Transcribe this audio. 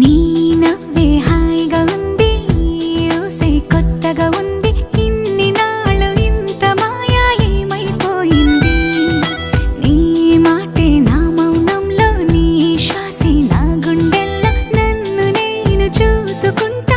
నీ నవ్వే హాయిగా ఉంది, ఊసే కొత్తగా ఉంది, ఇన్ని నాళ్ళు ఇంత మాయా ఏమైపోయింది? నీ మాటే నా మౌనంలో, నీ శ్వాసే నా గుండెల్లో, నన్ను నేను చూసుకుంటా.